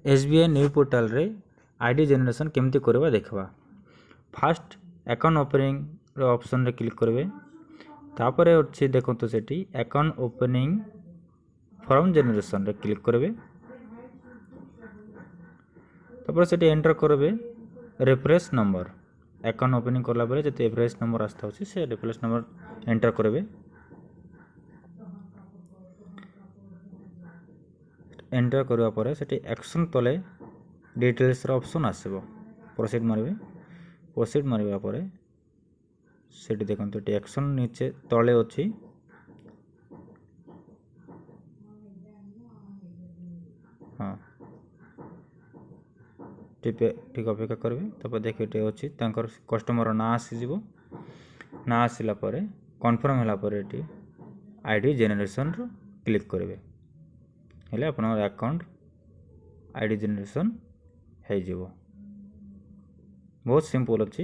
SBI new portal रे ID generation केमती करवा देखवा। फास्ट अकाउंट ओपनिंग ऑप्शन रे क्लिक करेंगे। तापर अच्छे देखो तो सेठी अकाउंट ओपनिंग फॉर्म जनरेशन रे क्लिक करेंगे। तापर सेठी एंटर करेंगे रेफरेंस नंबर। अकाउंट ओपनिंग करला बेले जते रेफरेंस नंबर आस्था होची से रेफरेंस नंबर एंटर करेंगे। एंटर करवा पर सेठी एक्शन तले डिटेल्स रो ऑप्शन आसीबो। प्रोसीड मारबे। प्रोसीड मारवा पर सेठी देखंतु टी एक्शन नीचे तले अछि। हाँ ठीक अपेक्षा करेंगे। तब देखिए अच्छी कस्टमर ना आसीज ना आसला कन्फर्म है आईडी जेनेरेशन क्लिक करेंगे हेले अपन अकाउंट आईडी जेनेरेशन हो बहुत सिंपल अच्छी।